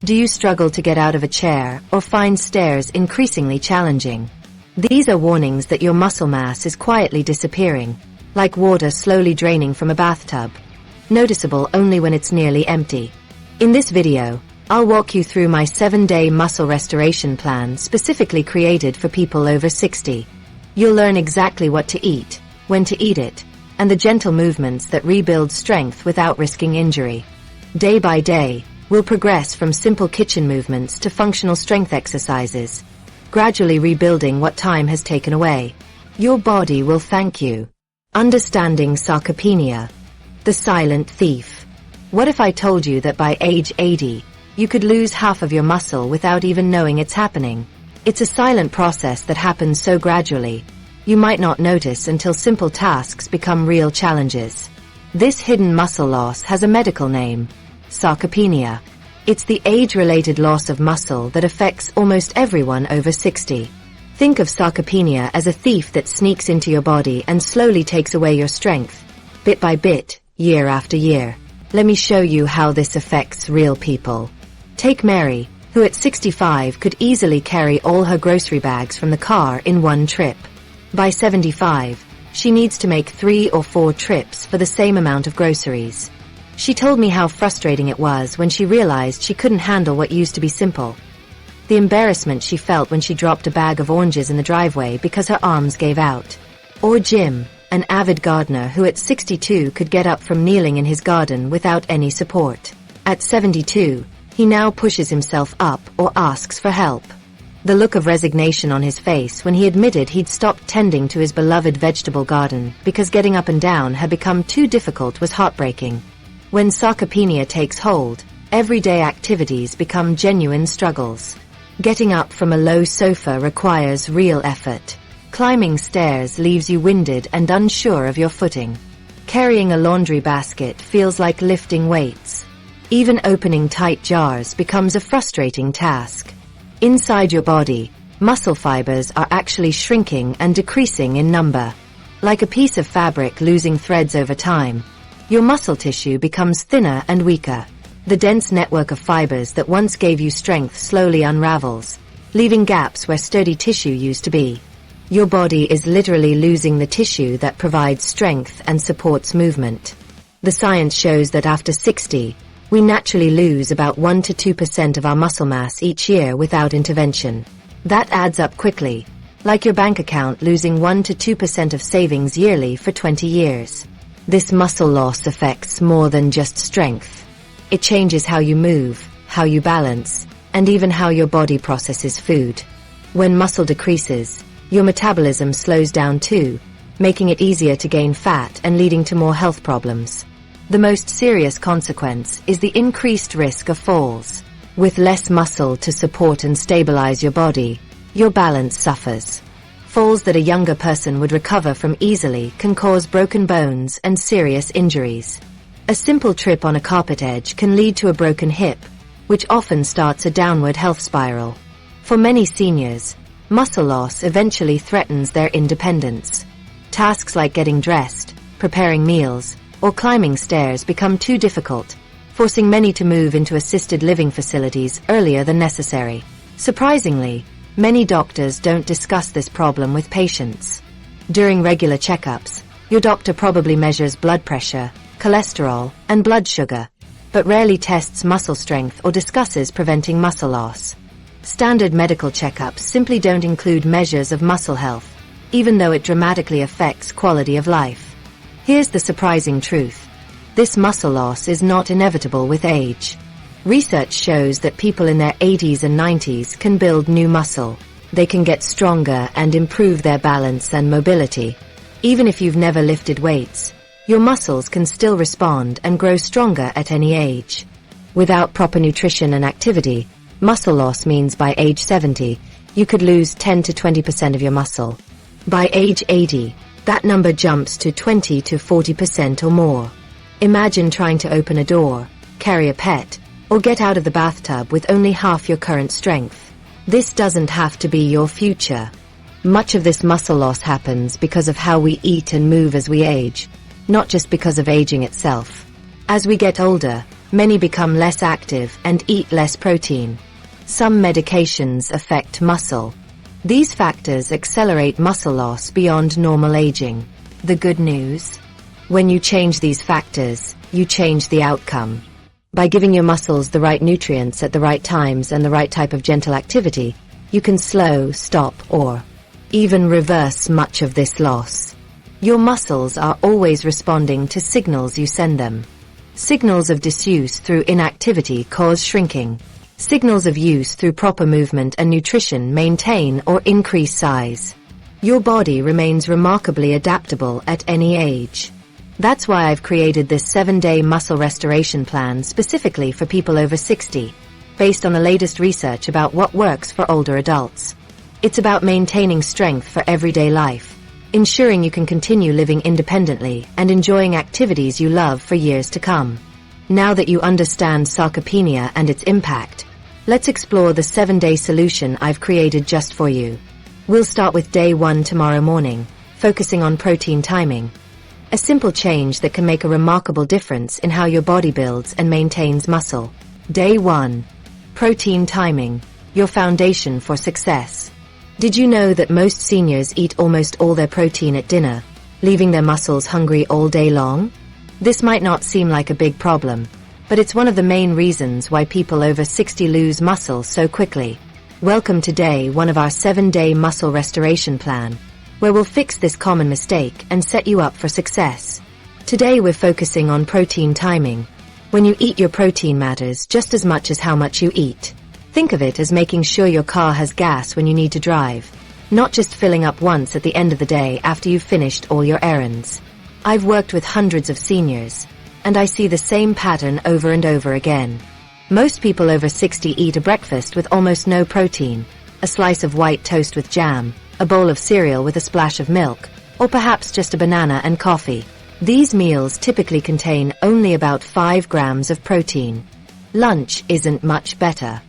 Do you struggle to get out of a chair or find stairs increasingly challenging? These are warnings that your muscle mass is quietly disappearing, like water slowly draining from a bathtub, noticeable only when it's nearly empty. In this video, I'll walk you through my 7-day muscle restoration plan specifically created for people over 60. You'll learn exactly what to eat, when to eat it, and the gentle movements that rebuild strength without risking injury. Day by day, we'll progress from simple kitchen movements to functional strength exercises, gradually rebuilding what time has taken away. Your body will thank you. Understanding sarcopenia, the silent thief. What if I told you that by age 80, you could lose half of your muscle without even knowing it's happening? It's a silent process that happens so gradually, you might not notice until simple tasks become real challenges. This hidden muscle loss has a medical name: sarcopenia. It's the age-related loss of muscle that affects almost everyone over 60. Think of sarcopenia as a thief that sneaks into your body and slowly takes away your strength, bit by bit, year after year. Let me show you how this affects real people. Take Mary, who at 65 could easily carry all her grocery bags from the car in one trip. By 75, she needs to make 3 or 4 trips for the same amount of groceries. She told me how frustrating it was when she realized she couldn't handle what used to be simple. The embarrassment she felt when she dropped a bag of oranges in the driveway because her arms gave out. Or Jim, an avid gardener who at 62 could get up from kneeling in his garden without any support. At 72, he now pushes himself up or asks for help. The look of resignation on his face when he admitted he'd stopped tending to his beloved vegetable garden because getting up and down had become too difficult was heartbreaking. When sarcopenia takes hold, everyday activities become genuine struggles. Getting up from a low sofa requires real effort. Climbing stairs leaves you winded and unsure of your footing. Carrying a laundry basket feels like lifting weights. Even opening tight jars becomes a frustrating task. Inside your body, muscle fibers are actually shrinking and decreasing in number. Like a piece of fabric losing threads over time, your muscle tissue becomes thinner and weaker. The dense network of fibers that once gave you strength slowly unravels, leaving gaps where sturdy tissue used to be. Your body is literally losing the tissue that provides strength and supports movement. The science shows that after 60, we naturally lose about 1 to 2% of our muscle mass each year without intervention. That adds up quickly, like your bank account losing 1 to 2% of savings yearly for 20 years. This muscle loss affects more than just strength. It changes how you move, how you balance, and even how your body processes food. When muscle decreases, your metabolism slows down too, making it easier to gain fat and leading to more health problems. The most serious consequence is the increased risk of falls. With less muscle to support and stabilize your body, your balance suffers. Falls that a younger person would recover from easily can cause broken bones and serious injuries. A simple trip on a carpet edge can lead to a broken hip, which often starts a downward health spiral. For many seniors, muscle loss eventually threatens their independence. Tasks like getting dressed, preparing meals, or climbing stairs become too difficult, forcing many to move into assisted living facilities earlier than necessary. Surprisingly, many doctors don't discuss this problem with patients. During regular checkups, your doctor probably measures blood pressure, cholesterol, and blood sugar, but rarely tests muscle strength or discusses preventing muscle loss. Standard medical checkups simply don't include measures of muscle health, even though it dramatically affects quality of life. Here's the surprising truth. This muscle loss is not inevitable with age. Research shows that people in their 80s and 90s can build new muscle. They can get stronger and improve their balance and mobility. Even if you've never lifted weights, your muscles can still respond and grow stronger at any age. Without proper nutrition and activity, muscle loss means by age 70, you could lose 10 to 20% of your muscle. By age 80, that number jumps to 20 to 40% or more. Imagine trying to open a door, carry a pet, or get out of the bathtub with only half your current strength. This doesn't have to be your future. Much of this muscle loss happens because of how we eat and move as we age, not just because of aging itself. As we get older, Many become less active and eat less protein. Some medications affect muscle. These factors accelerate muscle loss beyond normal aging. The good news? When you change these factors, you change the outcome. By giving your muscles the right nutrients at the right times and the right type of gentle activity, you can slow, stop, or even reverse much of this loss. Your muscles are always responding to signals you send them. Signals of disuse through inactivity cause shrinking. Signals of use through proper movement and nutrition maintain or increase size. Your body remains remarkably adaptable at any age. That's why I've created this 7-day muscle restoration plan specifically for people over 60, based on the latest research about what works for older adults. It's about maintaining strength for everyday life, ensuring you can continue living independently and enjoying activities you love for years to come. Now that you understand sarcopenia and its impact, let's explore the 7-day solution I've created just for you. We'll start with day 1 tomorrow morning, focusing on protein timing. A simple change that can make a remarkable difference in how your body builds and maintains muscle. Day 1. Protein timing, your foundation for success. Did you know that most seniors eat almost all their protein at dinner, leaving their muscles hungry all day long? This might not seem like a big problem, but it's one of the main reasons why people over 60 lose muscle so quickly. Welcome to day 1 of our 7-day muscle restoration plan, where we'll fix this common mistake and set you up for success. Today we're focusing on protein timing. When you eat, your protein matters just as much as how much you eat. Think of it as making sure your car has gas when you need to drive, not just filling up once at the end of the day after you've finished all your errands. I've worked with hundreds of seniors, and I see the same pattern over and over again. Most people over 60 eat a breakfast with almost no protein, a slice of white toast with jam, a bowl of cereal with a splash of milk, or perhaps just a banana and coffee. These meals typically contain only about 5 grams of protein. Lunch isn't much better.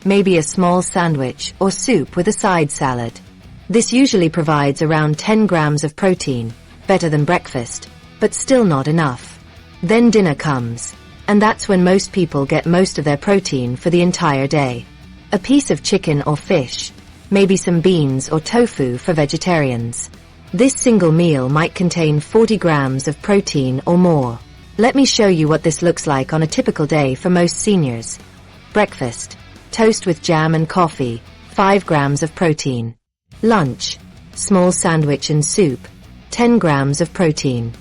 Maybe a small sandwich or soup with a side salad. This usually provides around 10 grams of protein, better than breakfast, but still not enough. Then dinner comes, and that's when most people get most of their protein for the entire day. A piece of chicken or fish, maybe some beans or tofu for vegetarians. This single meal might contain 40 grams of protein or more. Let me show you what this looks like on a typical day for most seniors. Breakfast: toast with jam and coffee, 5 grams of protein. Lunch: small sandwich and soup, 10 grams of protein.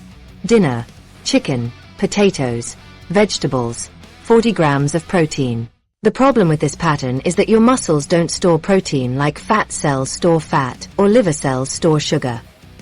Dinner: chicken, potatoes, vegetables, 40 grams of protein. The problem with this pattern is that your muscles don't store protein like fat cells store fat or liver cells store sugar.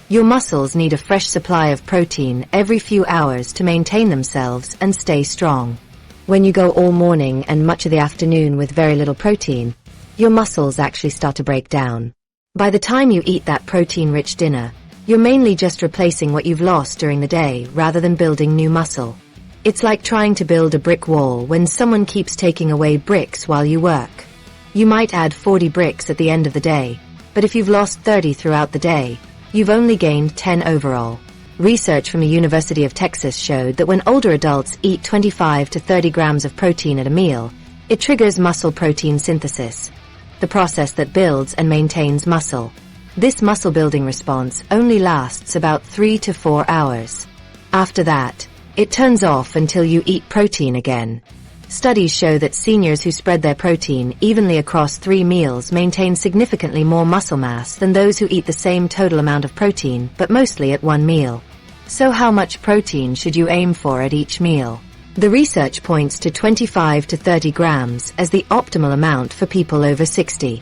Your muscles need a fresh supply of protein every few hours to maintain themselves and stay strong. When you go all morning and much of the afternoon with very little protein, your muscles actually start to break down. By the time you eat that protein-rich dinner, you're mainly just replacing what you've lost during the day rather than building new muscle. It's like trying to build a brick wall when someone keeps taking away bricks while you work. You might add 40 bricks at the end of the day, but if you've lost 30 throughout the day, you've only gained 10 overall. Research from the University of Texas showed that when older adults eat 25 to 30 grams of protein at a meal, it triggers muscle protein synthesis, the process that builds and maintains muscle. This muscle building response only lasts about 3 to 4 hours. After that, it turns off until you eat protein again. Studies show that seniors who spread their protein evenly across 3 meals maintain significantly more muscle mass than those who eat the same total amount of protein but mostly at one meal. So how much protein should you aim for at each meal? The research points to 25 to 30 grams as the optimal amount for people over 60.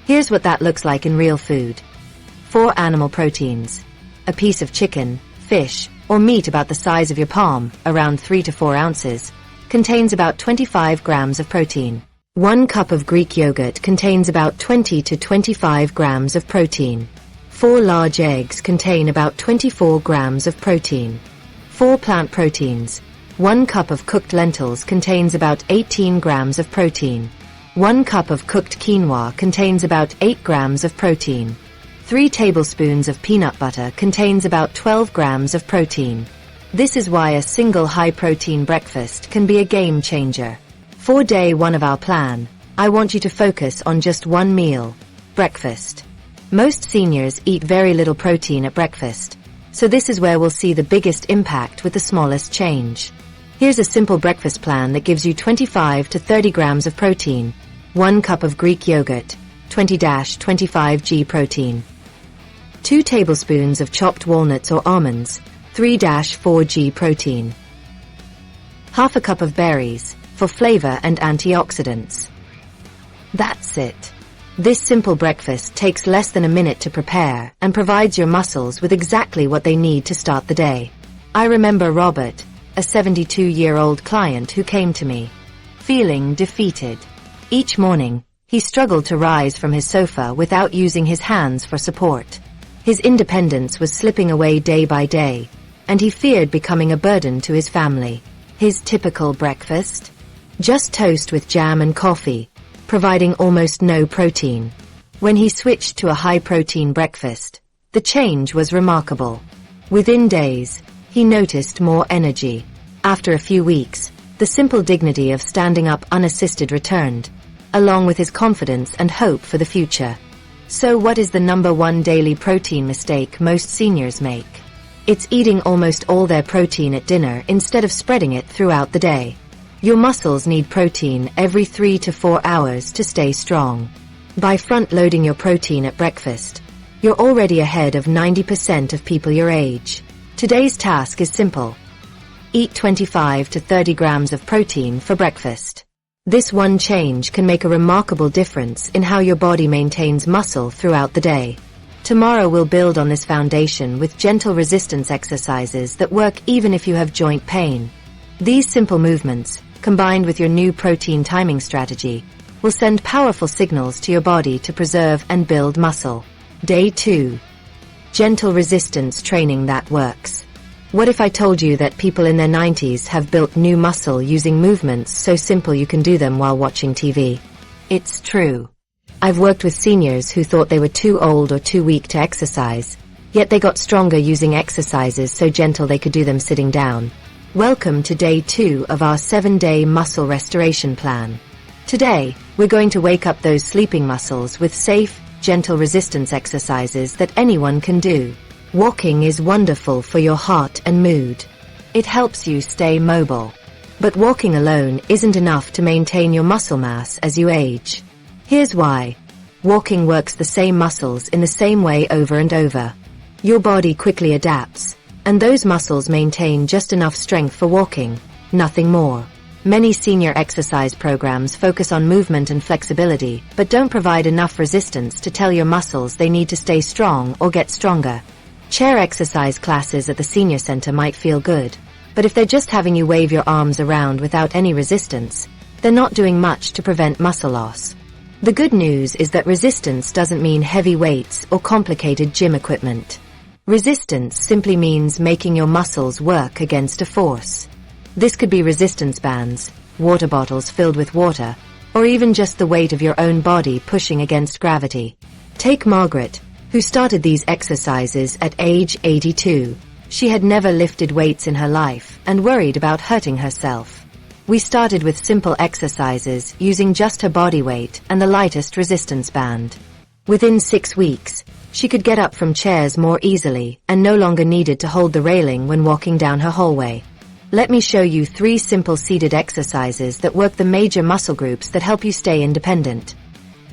Here's what that looks like in real food. 4 animal proteins. A piece of chicken, fish, or meat about the size of your palm, around 3 to 4 ounces, contains about 25 grams of protein. 1 cup of Greek yogurt contains about 20 to 25 grams of protein. 4 large eggs contain about 24 grams of protein. 4 plant proteins. 1 cup of cooked lentils contains about 18 grams of protein. 1 cup of cooked quinoa contains about 8 grams of protein. 3 tablespoons of peanut butter contains about 12 grams of protein. This is why a single high-protein breakfast can be a game changer. For day 1 of our plan, I want you to focus on just one meal: breakfast. Most seniors eat very little protein at breakfast, so this is where we'll see the biggest impact with the smallest change. Here's a simple breakfast plan that gives you 25 to 30 grams of protein, 1 cup of Greek yogurt, 20-25 g protein, 2 tablespoons of chopped walnuts or almonds, 3-4 g protein, half a cup of berries, for flavor and antioxidants. That's it. This simple breakfast takes less than a minute to prepare and provides your muscles with exactly what they need to start the day. I remember Robert, a 72-year-old client who came to me, feeling defeated. Each morning, he struggled to rise from his sofa without using his hands for support. His independence was slipping away day by day, and he feared becoming a burden to his family. His typical breakfast? Just toast with jam and coffee, providing almost no protein. When he switched to a high-protein breakfast, the change was remarkable. Within days, he noticed more energy. After a few weeks, the simple dignity of standing up unassisted returned, along with his confidence and hope for the future. So what is the number one daily protein mistake most seniors make? It's eating almost all their protein at dinner instead of spreading it throughout the day. Your muscles need protein every 3 to 4 hours to stay strong. By front-loading your protein at breakfast, you're already ahead of 90% of people your age. Today's task is simple. Eat 25 to 30 grams of protein for breakfast. This one change can make a remarkable difference in how your body maintains muscle throughout the day. Tomorrow we'll build on this foundation with gentle resistance exercises that work even if you have joint pain. These simple movements, combined with your new protein timing strategy, will send powerful signals to your body to preserve and build muscle. Day 2. Gentle resistance training that works. What if I told you that people in their 90s have built new muscle using movements so simple you can do them while watching TV? It's true. I've worked with seniors who thought they were too old or too weak to exercise, yet they got stronger using exercises so gentle they could do them sitting down. Welcome to day 2 of our 7-day muscle restoration plan. Today, we're going to wake up those sleeping muscles with safe, gentle resistance exercises that anyone can do. Walking is wonderful for your heart and mood. It helps you stay mobile. But walking alone isn't enough to maintain your muscle mass as you age. Here's why. Walking works the same muscles in the same way over and over. Your body quickly adapts, and those muscles maintain just enough strength for walking, nothing more. Many senior exercise programs focus on movement and flexibility, but don't provide enough resistance to tell your muscles they need to stay strong or get stronger. Chair exercise classes at the senior center might feel good, but if they're just having you wave your arms around without any resistance, they're not doing much to prevent muscle loss. The good news is that resistance doesn't mean heavy weights or complicated gym equipment. Resistance simply means making your muscles work against a force. This could be resistance bands, water bottles filled with water, or even just the weight of your own body pushing against gravity. Take Margaret, who started these exercises at age 82. She had never lifted weights in her life and worried about hurting herself. We started with simple exercises using just her body weight and the lightest resistance band. Within 6 weeks, she could get up from chairs more easily and no longer needed to hold the railing when walking down her hallway. Let me show you 3 simple seated exercises that work the major muscle groups that help you stay independent.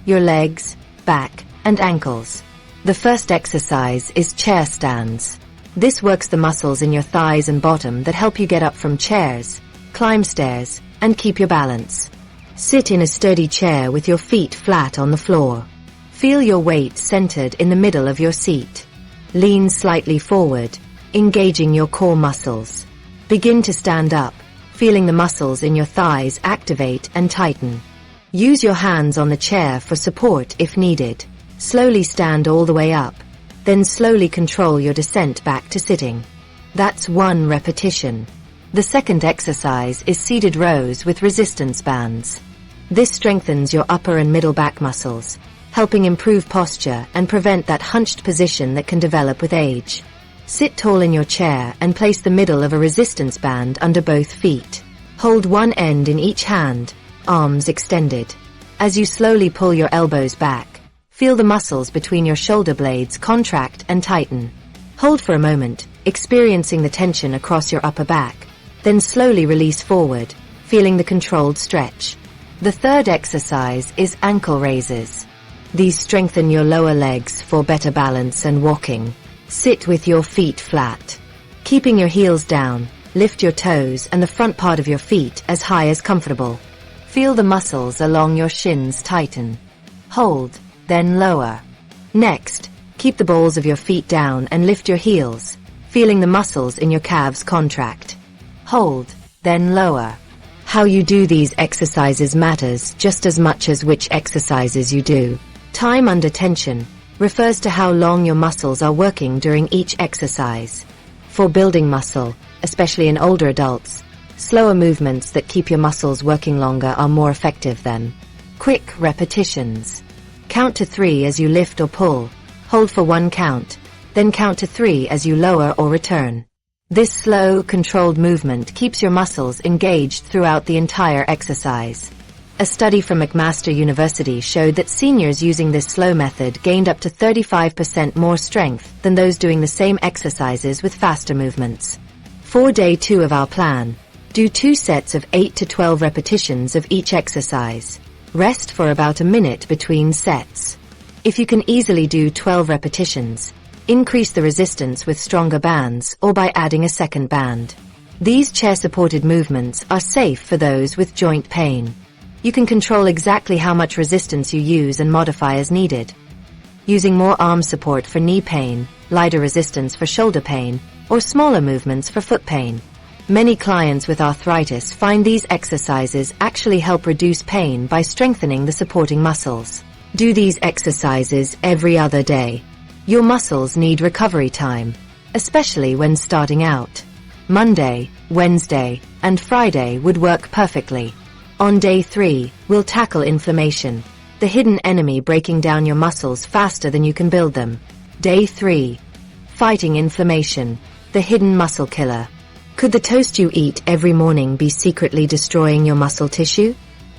Your legs, back, and ankles. The first exercise is chair stands. This works the muscles in your thighs and bottom that help you get up from chairs, climb stairs, and keep your balance. Sit in a sturdy chair with your feet flat on the floor. Feel your weight centered in the middle of your seat. Lean slightly forward, engaging your core muscles. Begin to stand up, feeling the muscles in your thighs activate and tighten. Use your hands on the chair for support if needed. Slowly stand all the way up, then slowly control your descent back to sitting. That's 1 repetition. The second exercise is seated rows with resistance bands. This strengthens your upper and middle back muscles, helping improve posture and prevent that hunched position that can develop with age. Sit tall in your chair and place the middle of a resistance band under both feet. Hold one end in each hand, arms extended. As you slowly pull your elbows back, feel the muscles between your shoulder blades contract and tighten. Hold for a moment, experiencing the tension across your upper back, then slowly release forward, feeling the controlled stretch. The third exercise is ankle raises. These strengthen your lower legs for better balance and walking. Sit with your feet flat. Keeping your heels down, lift your toes and the front part of your feet as high as comfortable. Feel the muscles along your shins tighten. Hold, then lower. Next, keep the balls of your feet down and lift your heels, feeling the muscles in your calves contract. Hold, then lower. How you do these exercises matters just as much as which exercises you do. Time under tension refers to how long your muscles are working during each exercise. For building muscle, especially in older adults, slower movements that keep your muscles working longer are more effective than quick repetitions. Count to 3 as you lift or pull, hold for 1 count, then count to 3 as you lower or return. This slow, controlled movement keeps your muscles engaged throughout the entire exercise. A study from McMaster University showed that seniors using this slow method gained up to 35% more strength than those doing the same exercises with faster movements. For day 2 of our plan, do 2 sets of 8 to 12 repetitions of each exercise. Rest for about a minute between sets. If you can easily do 12 repetitions, increase the resistance with stronger bands or by adding a second band. These chair-supported movements are safe for those with joint pain. You can control exactly how much resistance you use and modify as needed. Using more arm support for knee pain, lighter resistance for shoulder pain, or smaller movements for foot pain. Many clients with arthritis find these exercises actually help reduce pain by strengthening the supporting muscles. Do these exercises every other day. Your muscles need recovery time, especially when starting out. Monday, Wednesday, and Friday would work perfectly. On day 3, we'll tackle inflammation, the hidden enemy breaking down your muscles faster than you can build them. Day 3. Fighting inflammation, the hidden muscle killer. Could the toast you eat every morning be secretly destroying your muscle tissue?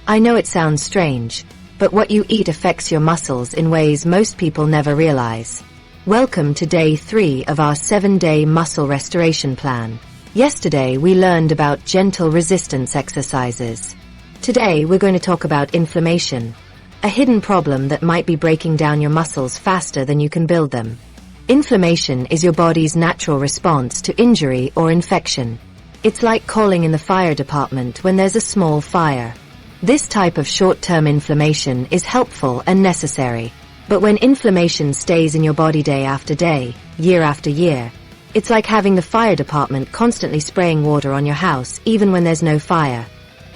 I know it sounds strange, but what you eat affects your muscles in ways most people never realize. Welcome to day 3 of our 7-day muscle restoration plan. Yesterday we learned about gentle resistance exercises. Today we're going to talk about inflammation, a hidden problem that might be breaking down your muscles faster than you can build them. Inflammation is your body's natural response to injury or infection. It's like calling in the fire department when there's a small fire. This type of short-term inflammation is helpful and necessary. But when inflammation stays in your body day after day, year after year, it's like having the fire department constantly spraying water on your house even when there's no fire.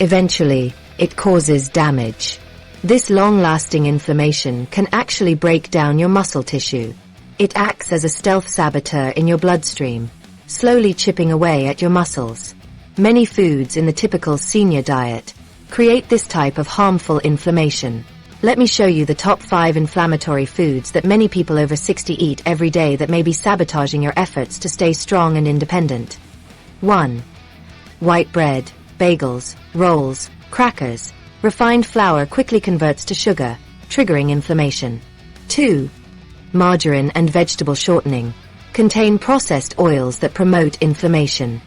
Eventually, it causes damage. This long-lasting inflammation can actually break down your muscle tissue. It acts as a stealth saboteur in your bloodstream, slowly chipping away at your muscles. Many foods in the typical senior diet create this type of harmful inflammation. Let me show you the top 5 inflammatory foods that many people over 60 eat every day that may be sabotaging your efforts to stay strong and independent. 1. White bread, bagels, rolls, crackers. Refined flour quickly converts to sugar, triggering inflammation. 2. Margarine and vegetable shortening contain processed oils that promote inflammation.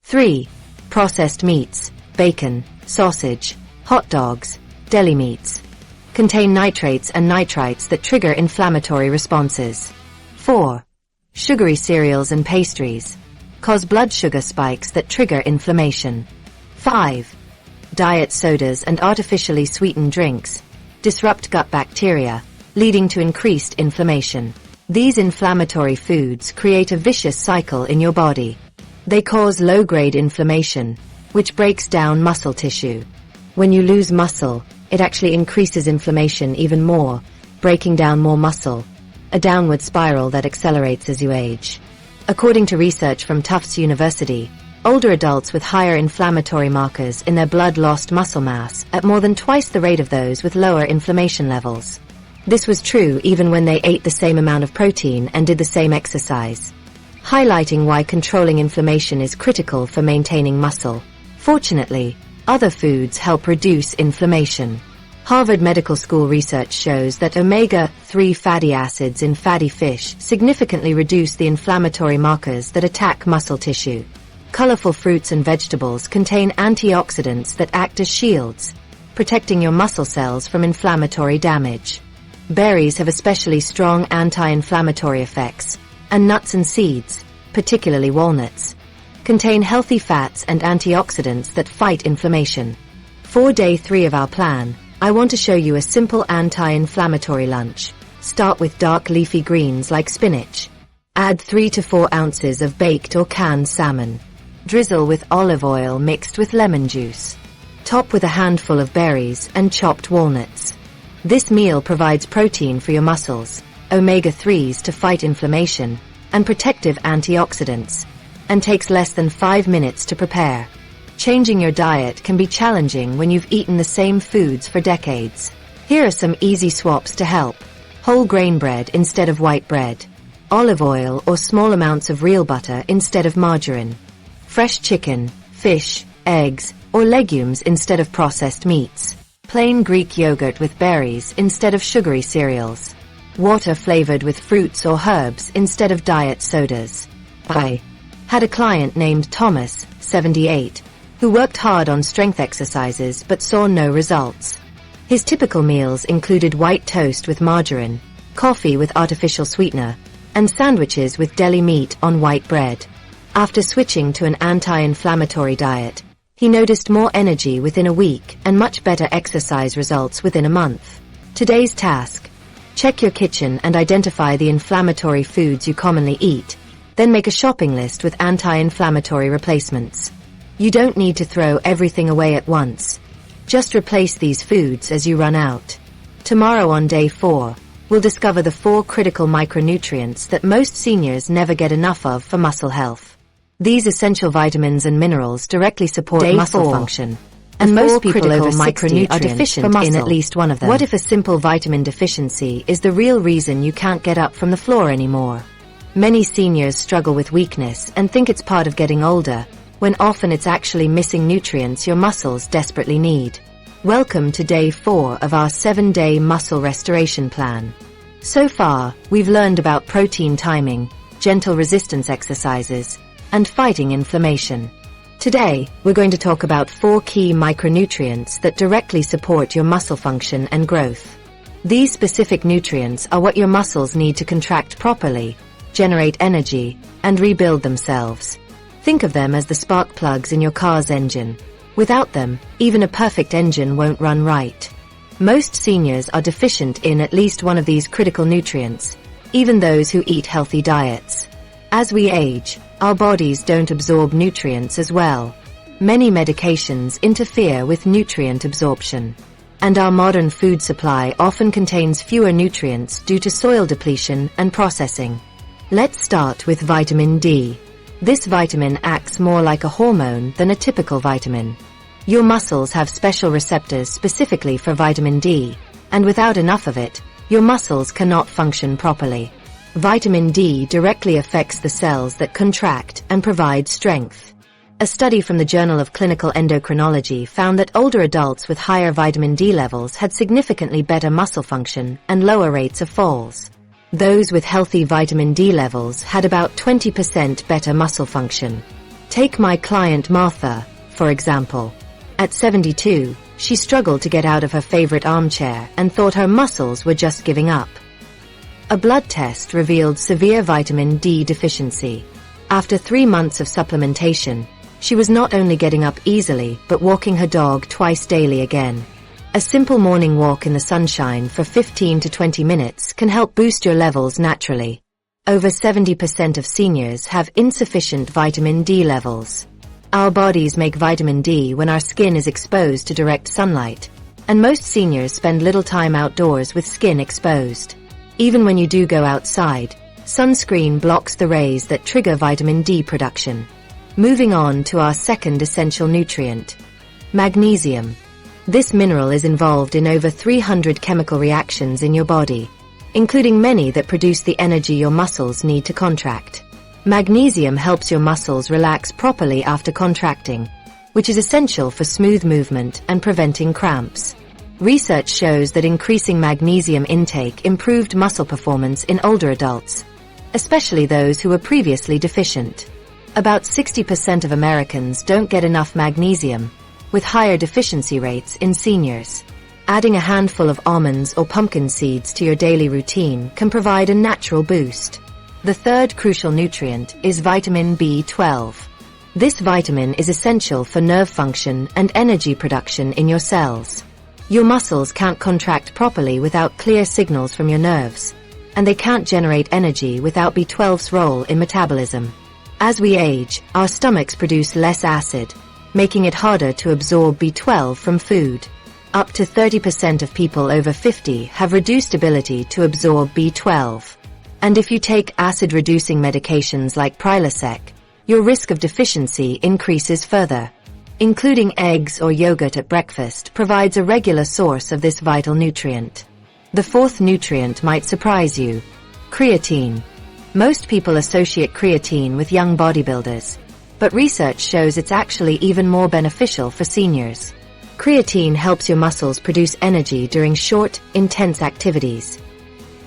3. Processed meats, bacon, sausage, hot dogs, deli meats contain nitrates and nitrites that trigger inflammatory responses. 4. Sugary cereals and pastries cause blood sugar spikes that trigger inflammation. 5. Diet sodas and artificially sweetened drinks disrupt gut bacteria, leading to increased inflammation. These inflammatory foods create a vicious cycle in your body. They cause low-grade inflammation, which breaks down muscle tissue. When you lose muscle, it actually increases inflammation even more, breaking down more muscle, a downward spiral that accelerates as you age. According to research from Tufts University, older adults with higher inflammatory markers in their blood lost muscle mass at more than twice the rate of those with lower inflammation levels. This was true even when they ate the same amount of protein and did the same exercise. highlighting why controlling inflammation is critical for maintaining muscle. Fortunately, other foods help reduce inflammation. Harvard Medical School research shows that omega-3 fatty acids in fatty fish significantly reduce the inflammatory markers that attack muscle tissue. Colorful fruits and vegetables contain antioxidants that act as shields, protecting your muscle cells from inflammatory damage. Berries have especially strong anti-inflammatory effects, and nuts and seeds, particularly walnuts, contain healthy fats and antioxidants that fight inflammation. For day 3 of our plan, I want to show you a simple anti-inflammatory lunch. Start with dark leafy greens like spinach. Add 3 to 4 ounces of baked or canned salmon. Drizzle with olive oil mixed with lemon juice. Top with a handful of berries and chopped walnuts. This meal provides protein for your muscles, omega-3s to fight inflammation, and protective antioxidants, and takes less than 5 minutes to prepare. Changing your diet can be challenging when you've eaten the same foods for decades. Here are some easy swaps to help. Whole grain bread instead of white bread. Olive oil or small amounts of real butter instead of margarine. Fresh chicken, fish, eggs, or legumes instead of processed meats. Plain Greek yogurt with berries instead of sugary cereals. Water flavored with fruits or herbs instead of diet sodas. I had a client named Thomas, 78, who worked hard on strength exercises but saw no results. His typical meals included white toast with margarine, coffee with artificial sweetener, and sandwiches with deli meat on white bread. After switching to an anti-inflammatory diet, he noticed more energy within a week and much better exercise results within a month. Today's task: check your kitchen and identify the inflammatory foods you commonly eat, then make a shopping list with anti-inflammatory replacements. You don't need to throw everything away at once. Just replace these foods as you run out. Tomorrow on day 4, we'll discover the 4 critical micronutrients that most seniors never get enough of for muscle health. These essential vitamins and minerals directly support muscle function, and most people over 60 are deficient in at least one of them. What if a simple vitamin deficiency is the real reason you can't get up from the floor anymore? Many seniors struggle with weakness and think it's part of getting older, when often it's actually missing nutrients your muscles desperately need. Welcome to day 4 of our 7-day muscle restoration plan. So far, we've learned about protein timing, gentle resistance exercises, and fighting inflammation. Today, we're going to talk about 4 key micronutrients that directly support your muscle function and growth. These specific nutrients are what your muscles need to contract properly, generate energy, and rebuild themselves. Think of them as the spark plugs in your car's engine. Without them, even a perfect engine won't run right. Most seniors are deficient in at least one of these critical nutrients, even those who eat healthy diets. As we age, our bodies don't absorb nutrients as well. Many medications interfere with nutrient absorption, and our modern food supply often contains fewer nutrients due to soil depletion and processing. Let's start with vitamin D. This vitamin acts more like a hormone than a typical vitamin. Your muscles have special receptors specifically for vitamin D, and without enough of it, your muscles cannot function properly. Vitamin D directly affects the cells that contract and provide strength. A study from the Journal of Clinical Endocrinology found that older adults with higher vitamin D levels had significantly better muscle function and lower rates of falls. Those with healthy vitamin D levels had about 20% better muscle function. Take my client Martha, for example. At 72, she struggled to get out of her favorite armchair and thought her muscles were just giving up. A blood test revealed severe vitamin D deficiency. After 3 months of supplementation, she was not only getting up easily but walking her dog twice daily again. A simple morning walk in the sunshine for 15 to 20 minutes can help boost your levels naturally. Over 70% of seniors have insufficient vitamin D levels. Our bodies make vitamin D when our skin is exposed to direct sunlight, and most seniors spend little time outdoors with skin exposed. Even when you do go outside, sunscreen blocks the rays that trigger vitamin D production. Moving on to our second essential nutrient, magnesium. This mineral is involved in over 300 chemical reactions in your body, including many that produce the energy your muscles need to contract. Magnesium helps your muscles relax properly after contracting, which is essential for smooth movement and preventing cramps. Research shows that increasing magnesium intake improved muscle performance in older adults, especially those who were previously deficient. About 60% of Americans don't get enough magnesium, with higher deficiency rates in seniors. Adding a handful of almonds or pumpkin seeds to your daily routine can provide a natural boost. The third crucial nutrient is vitamin B12. This vitamin is essential for nerve function and energy production in your cells. Your muscles can't contract properly without clear signals from your nerves, and they can't generate energy without B12's role in metabolism. As we age, our stomachs produce less acid, making it harder to absorb B12 from food. Up to 30% of people over 50 have reduced ability to absorb B12. And if you take acid-reducing medications like Prilosec, your risk of deficiency increases further. Including eggs or yogurt at breakfast provides a regular source of this vital nutrient. The fourth nutrient might surprise you: creatine. Most people associate creatine with young bodybuilders, but research shows it's actually even more beneficial for seniors. Creatine helps your muscles produce energy during short, intense activities.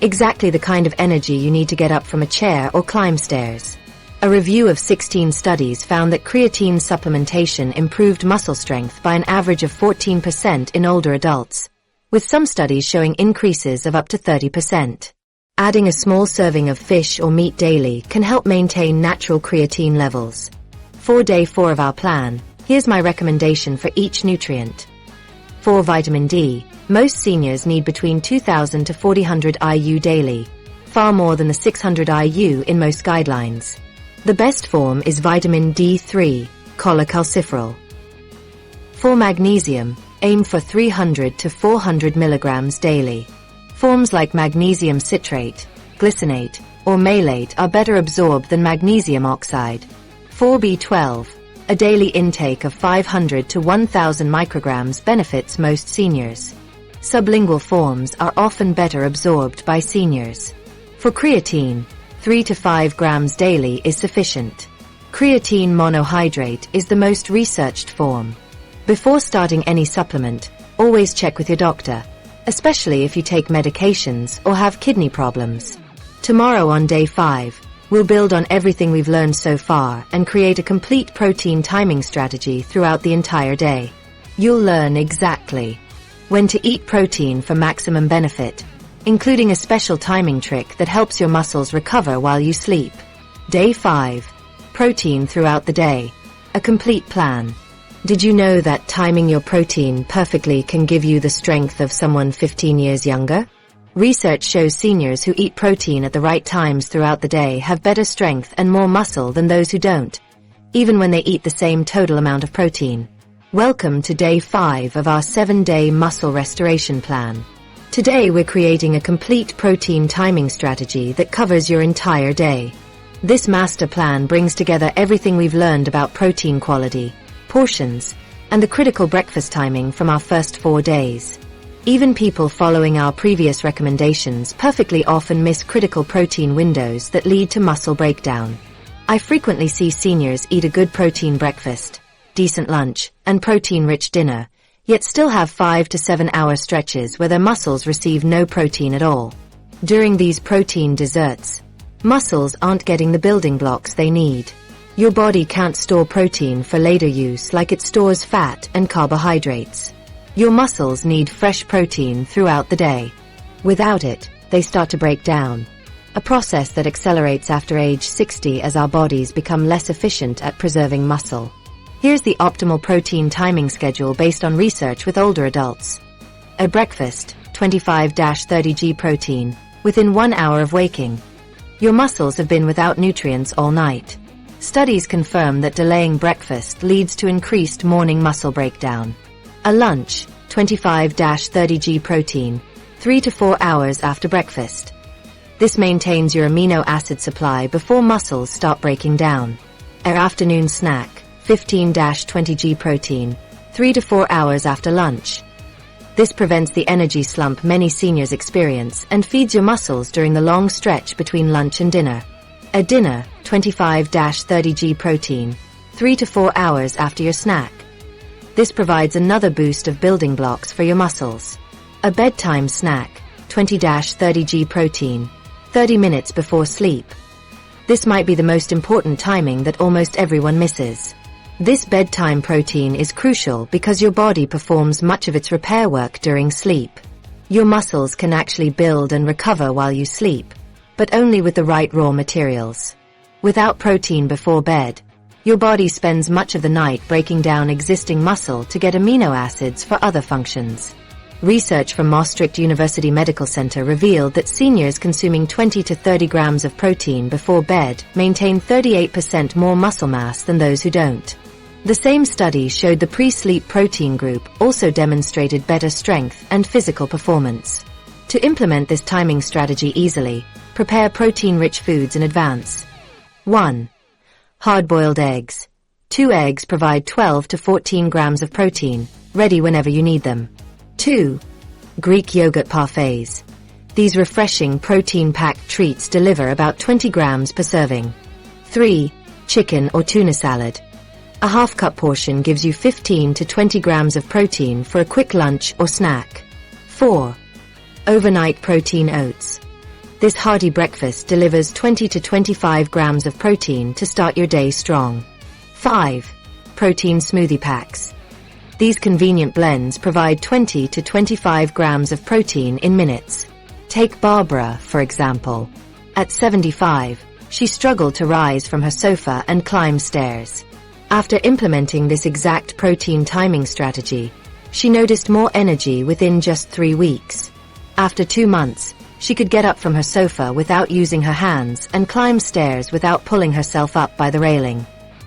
Exactly the kind of energy you need to get up from a chair or climb stairs. A review of 16 studies found that creatine supplementation improved muscle strength by an average of 14% in older adults, with some studies showing increases of up to 30%. Adding a small serving of fish or meat daily can help maintain natural creatine levels. For day 4 of our plan, here's my recommendation for each nutrient. For vitamin D, most seniors need between 2,000 to 4,000 IU daily, far more than the 600 IU in most guidelines. The best form is vitamin D3, cholecalciferol. For magnesium, aim for 300 to 400 milligrams daily. Forms like magnesium citrate, glycinate, or malate are better absorbed than magnesium oxide. For B12, a daily intake of 500 to 1,000 micrograms benefits most seniors. Sublingual forms are often better absorbed by seniors. For creatine, 3 to 5 grams daily is sufficient. Creatine monohydrate is the most researched form. Before starting any supplement, always check with your doctor, especially if you take medications or have kidney problems. Tomorrow on day 5, we'll build on everything we've learned so far and create a complete protein timing strategy throughout the entire day. You'll learn exactly when to eat protein for maximum benefit, including a special timing trick that helps your muscles recover while you sleep. Day 5. Protein throughout the day. A complete plan. Did you know that timing your protein perfectly can give you the strength of someone 15 years younger? Research shows seniors who eat protein at the right times throughout the day have better strength and more muscle than those who don't, even when they eat the same total amount of protein. Welcome to day 5 of our 7-day muscle restoration plan. Today we're creating a complete protein timing strategy that covers your entire day. This master plan brings together everything we've learned about protein quality, portions, and the critical breakfast timing from our first 4 days. Even people following our previous recommendations perfectly often miss critical protein windows that lead to muscle breakdown. I frequently see seniors eat a good protein breakfast, decent lunch, and protein-rich dinner, yet still have 5 to 7 hour stretches where their muscles receive no protein at all. During these protein deserts, muscles aren't getting the building blocks they need. Your body can't store protein for later use like it stores fat and carbohydrates. Your muscles need fresh protein throughout the day. Without it, they start to break down, a process that accelerates after age 60 as our bodies become less efficient at preserving muscle. Here's the optimal protein timing schedule based on research with older adults. At breakfast, 25-30 g protein, within 1 hour of waking. Your muscles have been without nutrients all night. Studies confirm that delaying breakfast leads to increased morning muscle breakdown. A lunch, 25-30 g protein, 3 to 4 hours after breakfast. This maintains your amino acid supply before muscles start breaking down. Our afternoon snack, 15-20 g protein, 3 to 4 hours after lunch. This prevents the energy slump many seniors experience and feeds your muscles during the long stretch between lunch and dinner. At dinner, 25-30 g protein, 3 to 4 hours after your snack. This provides another boost of building blocks for your muscles. A bedtime snack, 20-30 g protein, 30 minutes before sleep. This might be the most important timing that almost everyone misses. This bedtime protein is crucial because your body performs much of its repair work during sleep. Your muscles can actually build and recover while you sleep, but only with the right raw materials. Without protein before bed, your body spends much of the night breaking down existing muscle to get amino acids for other functions. Research from Maastricht University Medical Center revealed that seniors consuming 20 to 30 grams of protein before bed maintain 38% more muscle mass than those who don't. The same study showed the pre-sleep protein group also demonstrated better strength and physical performance. To implement this timing strategy easily, prepare protein-rich foods in advance. 1. Hard-boiled eggs. 2 eggs provide 12 to 14 grams of protein, ready whenever you need them. 2. Greek yogurt parfaits. These refreshing protein-packed treats deliver about 20 grams per serving. 3. Chicken or tuna salad. A half-cup portion gives you 15 to 20 grams of protein for a quick lunch or snack. 4. Overnight protein oats. This hearty breakfast delivers 20 to 25 grams of protein to start your day strong. 5. Protein smoothie packs. These convenient blends provide 20 to 25 grams of protein in minutes. Take Barbara, for example. At 75, she struggled to rise from her sofa and climb stairs. After implementing this exact protein timing strategy, she noticed more energy within just 3 weeks. After 2 months, she could get up from her sofa without using her hands and climb stairs without pulling herself up by the railing.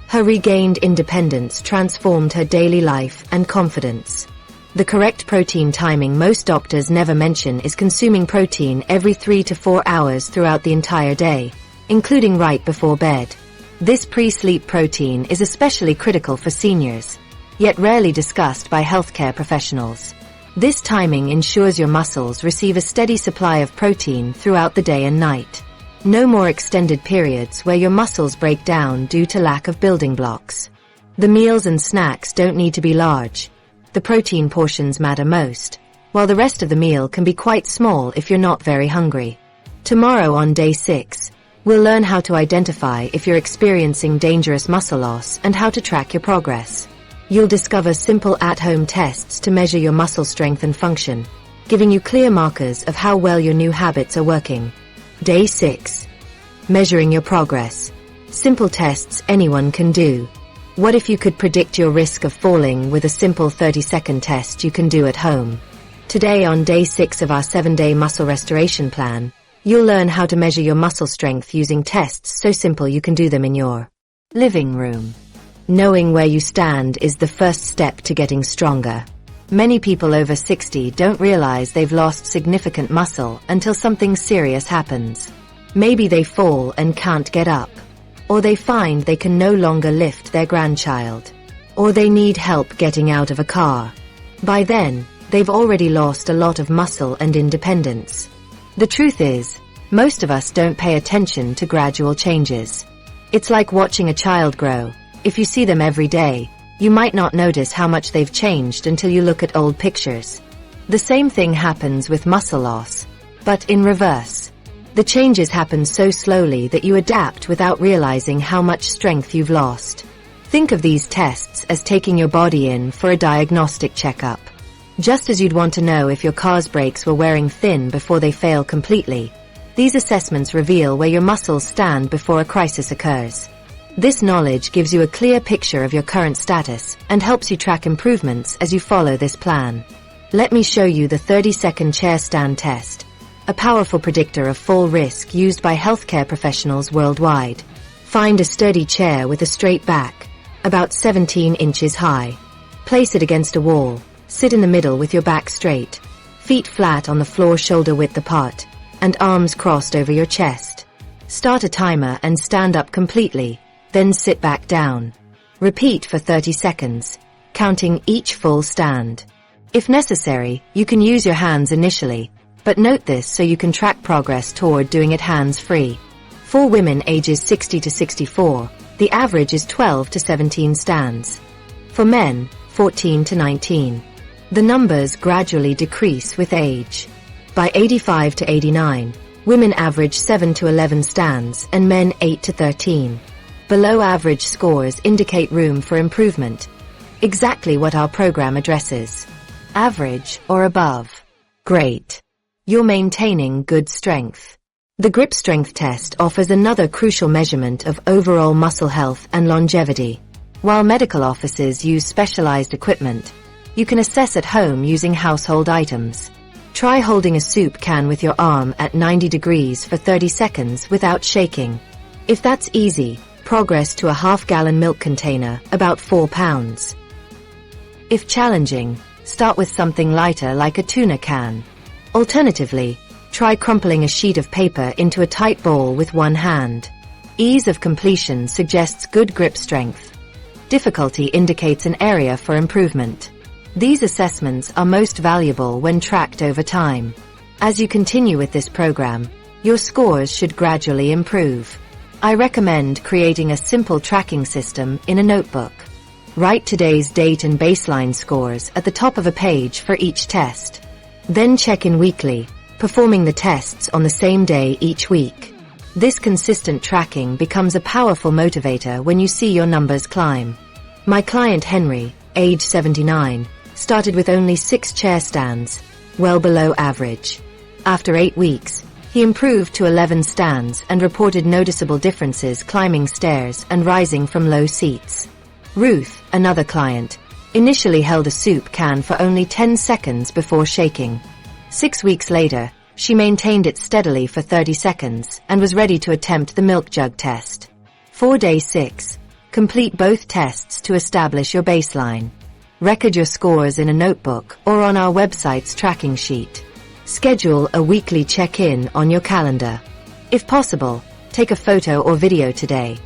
Her regained independence transformed her daily life and confidence. The correct protein timing most doctors never mention is consuming protein every 3 to 4 hours throughout the entire day, including right before bed. This pre-sleep protein is especially critical for seniors, yet rarely discussed by healthcare professionals. This timing ensures your muscles receive a steady supply of protein throughout the day and night. No more extended periods where your muscles break down due to lack of building blocks. The meals and snacks don't need to be large. The protein portions matter most, while the rest of the meal can be quite small if you're not very hungry. Tomorrow on day 6, we'll learn how to identify if you're experiencing dangerous muscle loss and how to track your progress. You'll discover simple at-home tests to measure your muscle strength and function, giving you clear markers of how well your new habits are working. Day 6. Measuring your progress. Simple tests anyone can do. What if you could predict your risk of falling with a simple 30-second test you can do at home? Today on day 6 of our 7-day muscle restoration plan, you'll learn how to measure your muscle strength using tests so simple you can do them in your living room. Knowing where you stand is the first step to getting stronger. Many people over 60 don't realize they've lost significant muscle until something serious happens. Maybe they fall and can't get up, or they find they can no longer lift their grandchild, or they need help getting out of a car. By then, they've already lost a lot of muscle and independence. The truth is, most of us don't pay attention to gradual changes. It's like watching a child grow. If you see them every day, you might not notice how much they've changed until you look at old pictures. The same thing happens with muscle loss, but in reverse. The changes happen so slowly that you adapt without realizing how much strength you've lost. Think of these tests as taking your body in for a diagnostic checkup. Just as you'd want to know if your car's brakes were wearing thin before they fail completely, these assessments reveal where your muscles stand before a crisis occurs. This knowledge gives you a clear picture of your current status and helps you track improvements as you follow this plan. Let me show you the 30-second chair stand test, a powerful predictor of fall risk used by healthcare professionals worldwide. Find a sturdy chair with a straight back, about 17 inches high. Place it against a wall. Sit in the middle with your back straight, feet flat on the floor shoulder-width apart, and arms crossed over your chest. Start a timer and stand up completely, then sit back down. Repeat for 30 seconds, counting each full stand. If necessary, you can use your hands initially, but note this so you can track progress toward doing it hands-free. For women ages 60 to 64, the average is 12 to 17 stands. For men, 14 to 19. The numbers gradually decrease with age. By 85 to 89, women average 7 to 11 stands and men 8 to 13. Below average scores indicate room for improvement. Exactly what our program addresses. Average or above. Great. You're maintaining good strength. The grip strength test offers another crucial measurement of overall muscle health and longevity. While medical offices use specialized equipment, you can assess at home using household items. Try holding a soup can with your arm at 90 degrees for 30 seconds without shaking. If that's easy, progress to a half-gallon milk container, about 4 pounds. If challenging, start with something lighter like a tuna can. Alternatively, try crumpling a sheet of paper into a tight ball with one hand. Ease of completion suggests good grip strength. Difficulty indicates an area for improvement. These assessments are most valuable when tracked over time. As you continue with this program, your scores should gradually improve. I recommend creating a simple tracking system in a notebook. Write today's date and baseline scores at the top of a page for each test. Then check in weekly, performing the tests on the same day each week. This consistent tracking becomes a powerful motivator when you see your numbers climb. My client Henry, age 79, started with only 6 chair stands, well below average. After 8 weeks, he improved to 11 stands and reported noticeable differences climbing stairs and rising from low seats. Ruth, another client, initially held a soup can for only 10 seconds before shaking. 6 weeks later, she maintained it steadily for 30 seconds and was ready to attempt the milk jug test. For day 6, complete both tests to establish your baseline. Record your scores in a notebook or on our website's tracking sheet. Schedule a weekly check-in on your calendar. If possible, take a photo or video today.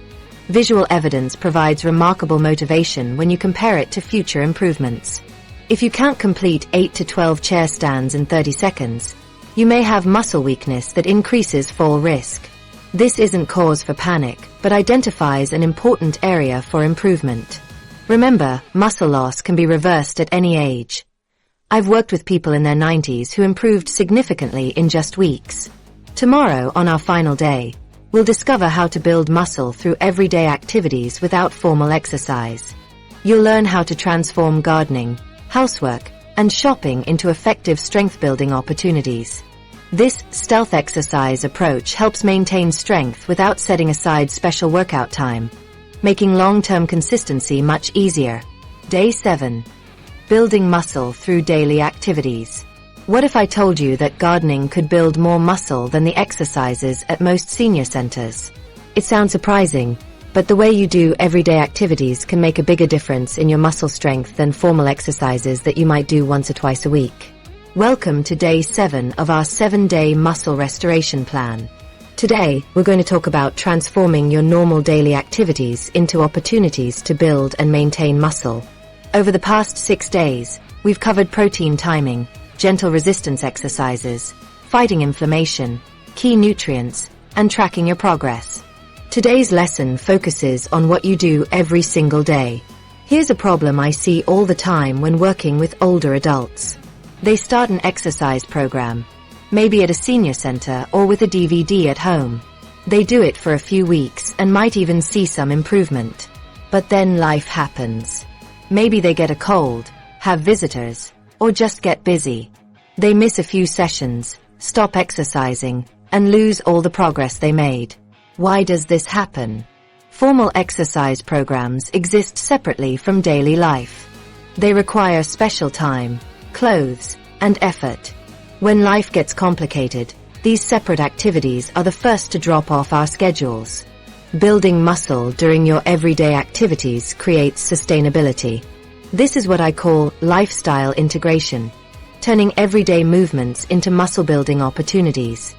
Visual evidence provides remarkable motivation when you compare it to future improvements. If you can't complete 8 to 12 chair stands in 30 seconds, you may have muscle weakness that increases fall risk. This isn't cause for panic, but identifies an important area for improvement. Remember, muscle loss can be reversed at any age. I've worked with people in their 90s who improved significantly in just weeks. Tomorrow, on our final day, we'll discover how to build muscle through everyday activities without formal exercise. You'll learn how to transform gardening, housework, and shopping into effective strength-building opportunities. This stealth exercise approach helps maintain strength without setting aside special workout time, making long-term consistency much easier. Day 7. Building muscle through daily activities. What if I told you that gardening could build more muscle than the exercises at most senior centers? It sounds surprising, but the way you do everyday activities can make a bigger difference in your muscle strength than formal exercises that you might do once or twice a week. Welcome to Day 7 of our 7-day muscle restoration plan. Today, we're going to talk about transforming your normal daily activities into opportunities to build and maintain muscle. Over the past 6 days, we've covered protein timing, gentle resistance exercises, fighting inflammation, key nutrients, and tracking your progress. Today's lesson focuses on what you do every single day. Here's a problem I see all the time when working with older adults. They start an exercise program, maybe at a senior center or with a DVD at home. They do it for a few weeks and might even see some improvement. But then life happens. Maybe they get a cold, have visitors, or just get busy. They miss a few sessions, stop exercising, and lose all the progress they made. Why does this happen? Formal exercise programs exist separately from daily life. They require special time, clothes, and effort. When life gets complicated, these separate activities are the first to drop off our schedules. Building muscle during your everyday activities creates sustainability. This is what I call lifestyle integration, turning everyday movements into muscle-building opportunities.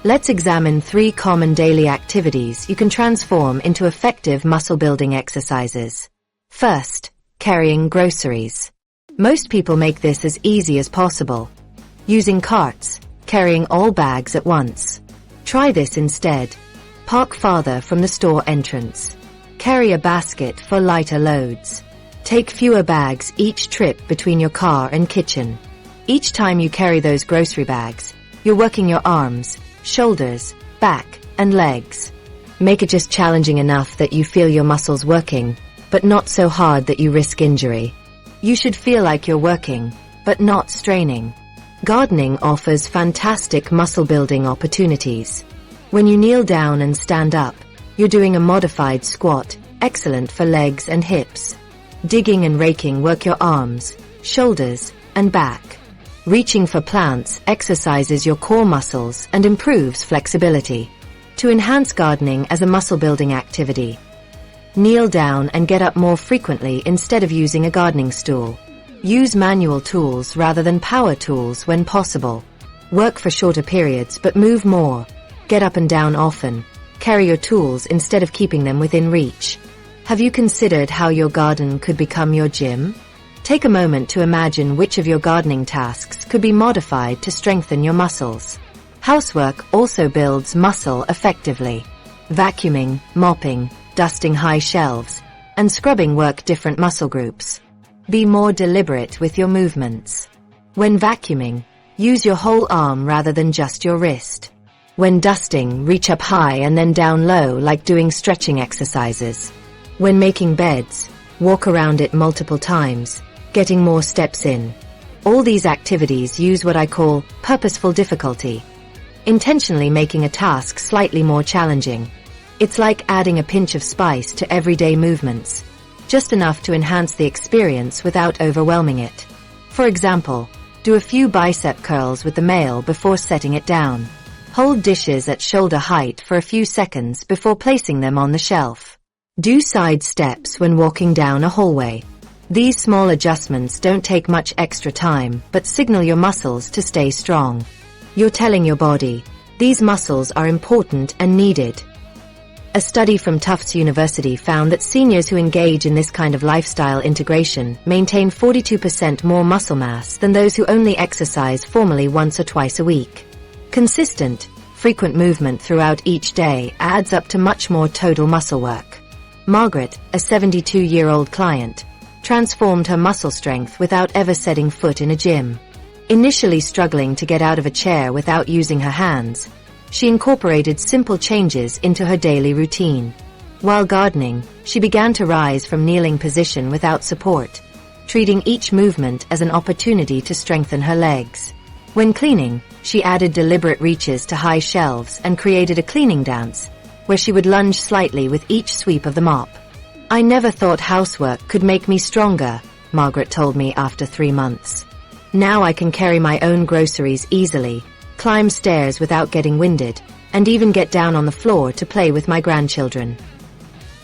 Let's examine 3 common daily activities you can transform into effective muscle-building exercises. First, carrying groceries. Most people make this as easy as possible, using carts, carrying all bags at once. Try this instead. Park farther from the store entrance. Carry a basket for lighter loads. Take fewer bags each trip between your car and kitchen. Each time you carry those grocery bags, you're working your arms, shoulders, back, and legs. Make it just challenging enough that you feel your muscles working, but not so hard that you risk injury. You should feel like you're working, but not straining. Gardening offers fantastic muscle building opportunities. When you kneel down and stand up, you're doing a modified squat, excellent for legs and hips. Digging and raking work your arms, shoulders, and back. Reaching for plants exercises your core muscles and improves flexibility. To enhance gardening as a muscle-building activity, kneel down and get up more frequently instead of using a gardening stool. Use manual tools rather than power tools when possible. Work for shorter periods but move more. Get up and down often. Carry your tools instead of keeping them within reach. Have you considered how your garden could become your gym? Take a moment to imagine which of your gardening tasks could be modified to strengthen your muscles. Housework also builds muscle effectively. Vacuuming, mopping, dusting high shelves, and scrubbing work different muscle groups. Be more deliberate with your movements. When vacuuming, use your whole arm rather than just your wrist. When dusting, reach up high and then down low like doing stretching exercises. When making beds, walk around it multiple times, getting more steps in. All these activities use what I call purposeful difficulty, intentionally making a task slightly more challenging. It's like adding a pinch of spice to everyday movements, just enough to enhance the experience without overwhelming it. For example, do a few bicep curls with the mail before setting it down. Hold dishes at shoulder height for a few seconds before placing them on the shelf. Do side steps when walking down a hallway. These small adjustments don't take much extra time but signal your muscles to stay strong. You're telling your body, these muscles are important and needed. A study from Tufts University found that seniors who engage in this kind of lifestyle integration maintain 42% more muscle mass than those who only exercise formally once or twice a week. Consistent, frequent movement throughout each day adds up to much more total muscle work. Margaret, a 72-year-old client, transformed her muscle strength without ever setting foot in a gym. Initially struggling to get out of a chair without using her hands, she incorporated simple changes into her daily routine. While gardening, she began to rise from kneeling position without support, treating each movement as an opportunity to strengthen her legs. When cleaning, she added deliberate reaches to high shelves and created a cleaning dance, where she would lunge slightly with each sweep of the mop. "I never thought housework could make me stronger," Margaret told me after 3 months. "Now I can carry my own groceries easily, climb stairs without getting winded, and even get down on the floor to play with my grandchildren."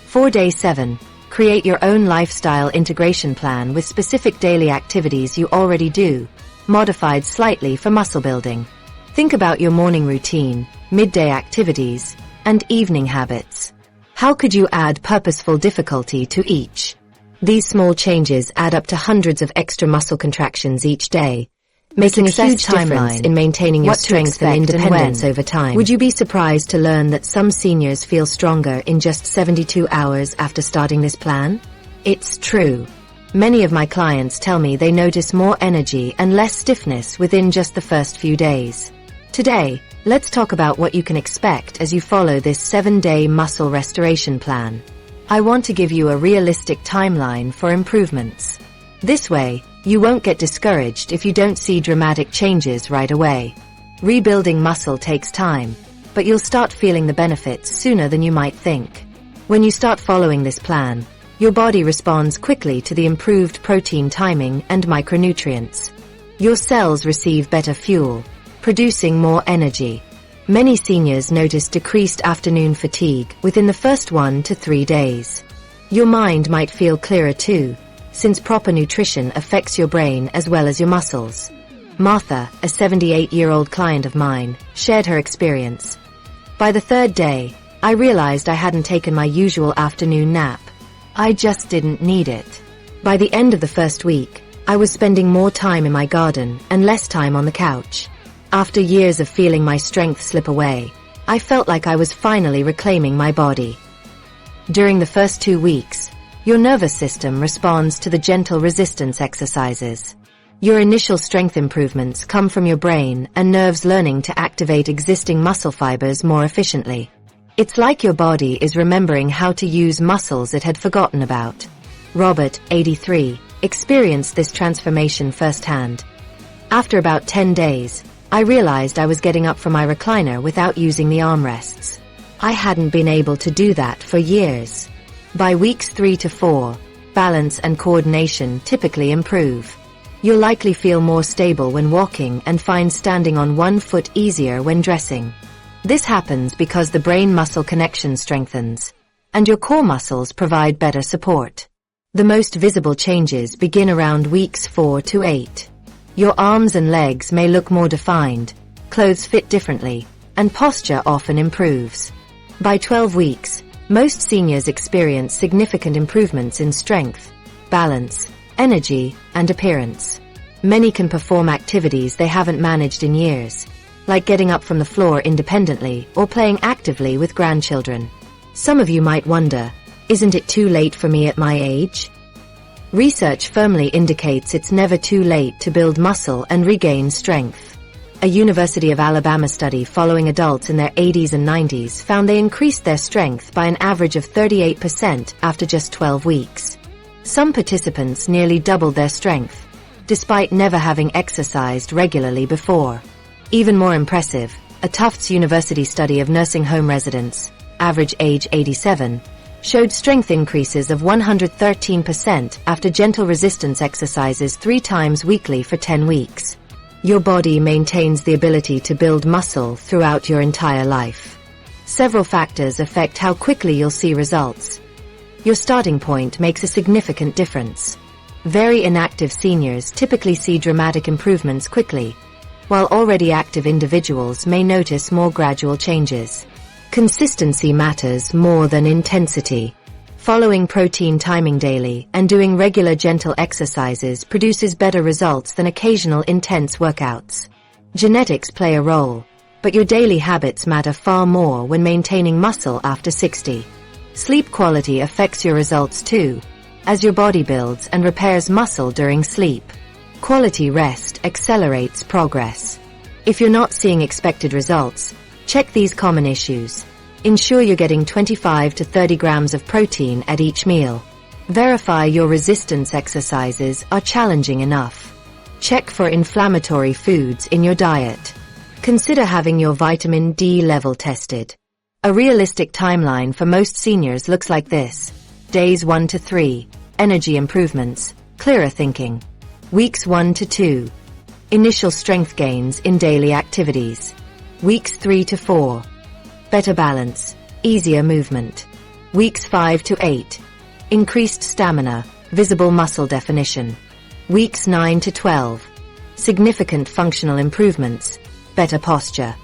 For Day 7, create your own lifestyle integration plan with specific daily activities you already do, modified slightly for muscle building. Think about your morning routine, midday activities, and evening habits. How could you add purposeful difficulty to each? These small changes add up to hundreds of extra muscle contractions each day, making a huge difference in maintaining your strength and independence over time. Would you be surprised to learn that some seniors feel stronger in just 72 hours after starting this plan? It's true. Many of my clients tell me they notice more energy and less stiffness within just the first few days. Today, let's talk about what you can expect as you follow this 7-day muscle restoration plan. I want to give you a realistic timeline for improvements. This way, you won't get discouraged if you don't see dramatic changes right away. Rebuilding muscle takes time, but you'll start feeling the benefits sooner than you might think. When you start following this plan, your body responds quickly to the improved protein timing and micronutrients. Your cells receive better fuel, producing more energy. Many seniors notice decreased afternoon fatigue within the first 1 to 3 days. Your mind might feel clearer too, since proper nutrition affects your brain as well as your muscles. Martha, a 78-year-old client of mine, shared her experience. "By the 3rd day, I realized I hadn't taken my usual afternoon nap. I just didn't need it. By the end of the first week, I was spending more time in my garden and less time on the couch. After years of feeling my strength slip away, I felt like I was finally reclaiming my body. During the first 2 weeks, your nervous system responds to the gentle resistance exercises. Your initial strength improvements come from your brain and nerves learning to activate existing muscle fibers more efficiently. It's like your body is remembering how to use muscles it had forgotten about. Robert, 83, experienced this transformation firsthand. After about 10 days, I realized I was getting up from my recliner without using the armrests. I hadn't been able to do that for years. By weeks 3 to 4, balance and coordination typically improve. You'll likely feel more stable when walking and find standing on one foot easier when dressing. This happens because the brain-muscle connection strengthens, and your core muscles provide better support. The most visible changes begin around weeks 4 to 8. Your arms and legs may look more defined, clothes fit differently, and posture often improves. By 12 weeks, most seniors experience significant improvements in strength, balance, energy, and appearance. Many can perform activities they haven't managed in years, like getting up from the floor independently or playing actively with grandchildren. Some of you might wonder, isn't it too late for me at my age? Research firmly indicates it's never too late to build muscle and regain strength. A University of Alabama study following adults in their 80s and 90s found they increased their strength by an average of 38% after just 12 weeks. Some participants nearly doubled their strength, despite never having exercised regularly before. Even more impressive, a Tufts University study of nursing home residents, average age 87, showed strength increases of 113% after gentle resistance exercises 3 times weekly for 10 weeks. Your body maintains the ability to build muscle throughout your entire life. Several factors affect how quickly you'll see results. Your starting point makes a significant difference. Very inactive seniors typically see dramatic improvements quickly, while already active individuals may notice more gradual changes. Consistency matters more than intensity. Following protein timing daily and doing regular gentle exercises produces better results than occasional intense workouts. Genetics play a role, but your daily habits matter far more when maintaining muscle after 60. Sleep quality affects your results too, as your body builds and repairs muscle during sleep. Quality rest accelerates progress. If you're not seeing expected results, check these common issues. Ensure you're getting 25 to 30 grams of protein at each meal. Verify your resistance exercises are challenging enough. Check for inflammatory foods in your diet. Consider having your vitamin D level tested. A realistic timeline for most seniors looks like this. Days 1 to 3, energy improvements, clearer thinking. Weeks 1 to 2, initial strength gains in daily activities. Weeks 3 to 4, better balance, easier movement. Weeks 5 to 8, increased stamina, visible muscle definition. Weeks 9 to 12, significant functional improvements, better posture.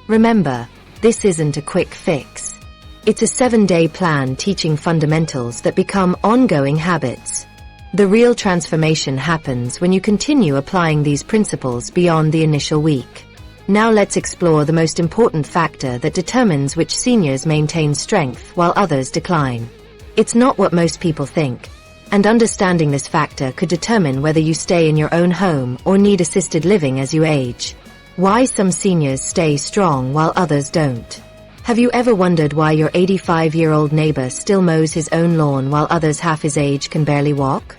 Remember, this isn't a quick fix. It's a 7-day plan teaching fundamentals that become ongoing habits. The real transformation happens when you continue applying these principles beyond the initial week. Now let's explore the most important factor that determines which seniors maintain strength while others decline. It's not what most people think, and understanding this factor could determine whether you stay in your own home or need assisted living as you age. Why some seniors stay strong while others don't. Have you ever wondered why your 85-year-old neighbor still mows his own lawn while others half his age can barely walk?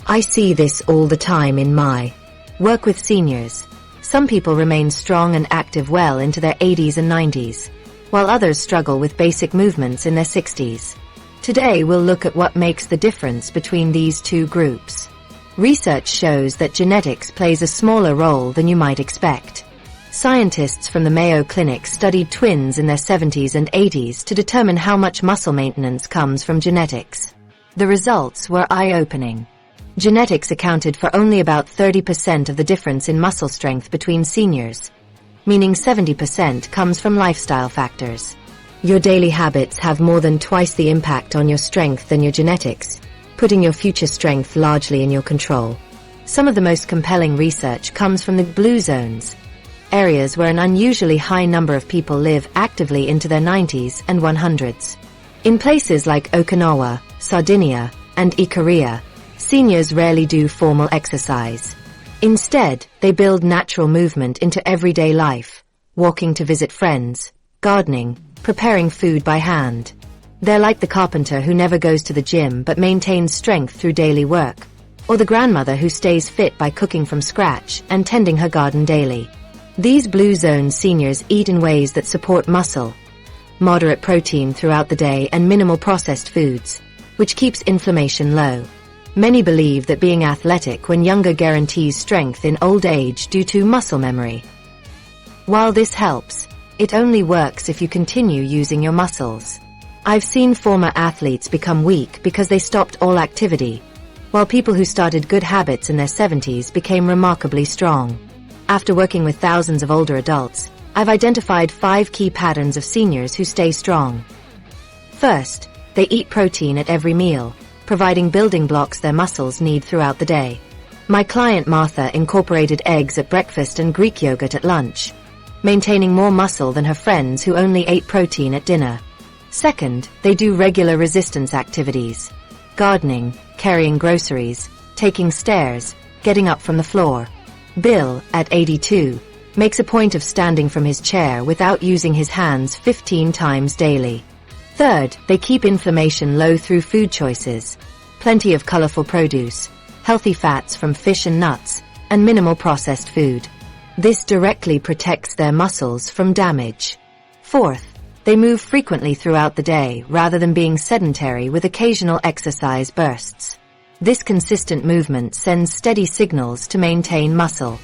I see this all the time in my work with seniors. Some people remain strong and active well into their 80s and 90s, while others struggle with basic movements in their 60s. Today we'll look at what makes the difference between these two groups. Research shows that genetics plays a smaller role than you might expect. Scientists from the Mayo Clinic studied twins in their 70s and 80s to determine how much muscle maintenance comes from genetics. The results were eye-opening. Genetics accounted for only about 30% of the difference in muscle strength between seniors, meaning 70% comes from lifestyle factors. Your daily habits have more than twice the impact on your strength than your genetics, putting your future strength largely in your control. Some of the most compelling research comes from the blue zones, areas where an unusually high number of people live actively into their 90s and 100s. In places like Okinawa, Sardinia, and Ikaria, seniors rarely do formal exercise. Instead, they build natural movement into everyday life, walking to visit friends, gardening, preparing food by hand. They're like the carpenter who never goes to the gym but maintains strength through daily work, or the grandmother who stays fit by cooking from scratch and tending her garden daily. These blue zone seniors eat in ways that support muscle, moderate protein throughout the day, and minimal processed foods, which keeps inflammation low. Many believe that being athletic when younger guarantees strength in old age due to muscle memory. While this helps, it only works if you continue using your muscles. I've seen former athletes become weak because they stopped all activity, while people who started good habits in their 70s became remarkably strong. After working with thousands of older adults, I've identified 5 key patterns of seniors who stay strong. First, they eat protein at every meal, providing building blocks their muscles need throughout the day. My client Martha incorporated eggs at breakfast and Greek yogurt at lunch, maintaining more muscle than her friends who only ate protein at dinner. Second, they do regular resistance activities: gardening, carrying groceries, taking stairs, getting up from the floor. Bill, at 82, makes a point of standing from his chair without using his hands 15 times daily. Third, they keep inflammation low through food choices: plenty of colorful produce, healthy fats from fish and nuts, and minimal processed food. This directly protects their muscles from damage. Fourth, they move frequently throughout the day rather than being sedentary with occasional exercise bursts. This consistent movement sends steady signals to maintain muscle.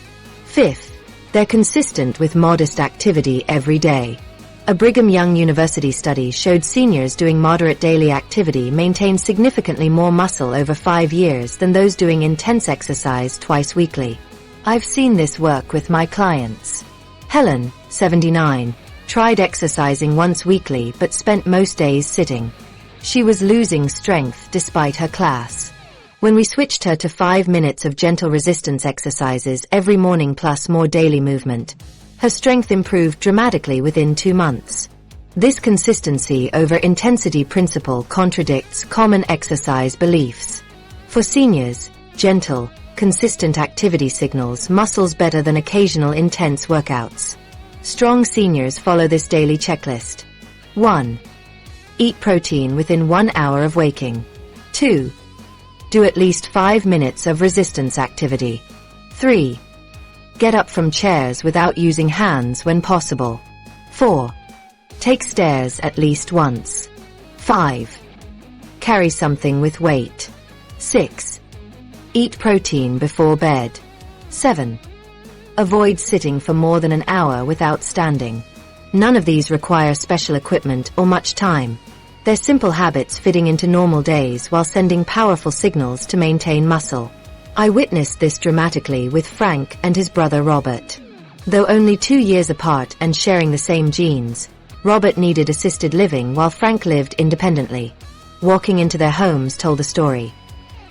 Fifth, they're consistent with modest activity every day. A Brigham Young University study showed seniors doing moderate daily activity maintain significantly more muscle over 5 years than those doing intense exercise twice weekly. I've seen this work with my clients. Helen, 79, tried exercising once weekly but spent most days sitting. She was losing strength despite her class. When we switched her to 5 minutes of gentle resistance exercises every morning plus more daily movement, her strength improved dramatically within 2 months. This consistency over intensity principle contradicts common exercise beliefs. For seniors, gentle, consistent activity signals muscles better than occasional intense workouts. Strong seniors follow this daily checklist. 1. Eat protein within 1 hour of waking. 2. Do at least 5 minutes of resistance activity. 3. Get up from chairs without using hands when possible. 4. Take stairs at least once. 5. Carry something with weight. 6. Eat protein before bed. 7. Avoid sitting for more than an hour without standing. None of these require special equipment or much time. They're simple habits fitting into normal days while sending powerful signals to maintain muscle. I witnessed this dramatically with Frank and his brother Robert. Though only 2 years apart and sharing the same genes, Robert needed assisted living while Frank lived independently. Walking into their homes told a story.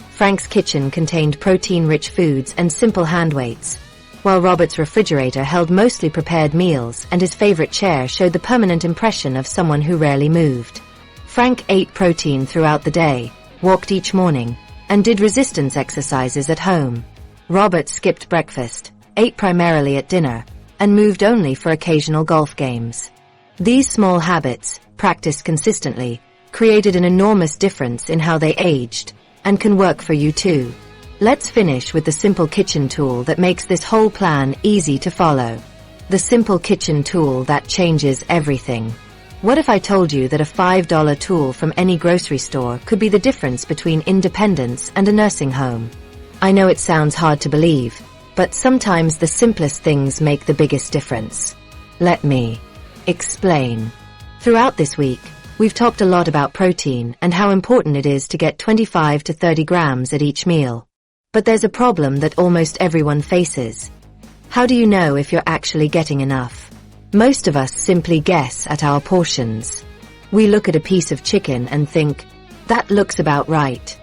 Frank's kitchen contained protein-rich foods and simple hand weights, while Robert's refrigerator held mostly prepared meals and his favorite chair showed the permanent impression of someone who rarely moved. Frank ate protein throughout the day, walked each morning, and did resistance exercises at home. Robert skipped breakfast, ate primarily at dinner, and moved only for occasional golf games. These small habits, practiced consistently, created an enormous difference in how they aged, and can work for you too. Let's finish with the simple kitchen tool that makes this whole plan easy to follow. The simple kitchen tool that changes everything. What if I told you that a $5 tool from any grocery store could be the difference between independence and a nursing home? I know it sounds hard to believe, but sometimes the simplest things make the biggest difference. Let me explain. Throughout this week, we've talked a lot about protein and how important it is to get 25 to 30 grams at each meal. But there's a problem that almost everyone faces. How do you know if you're actually getting enough? Most of us simply guess at our portions. We look at a piece of chicken and think, that looks about right.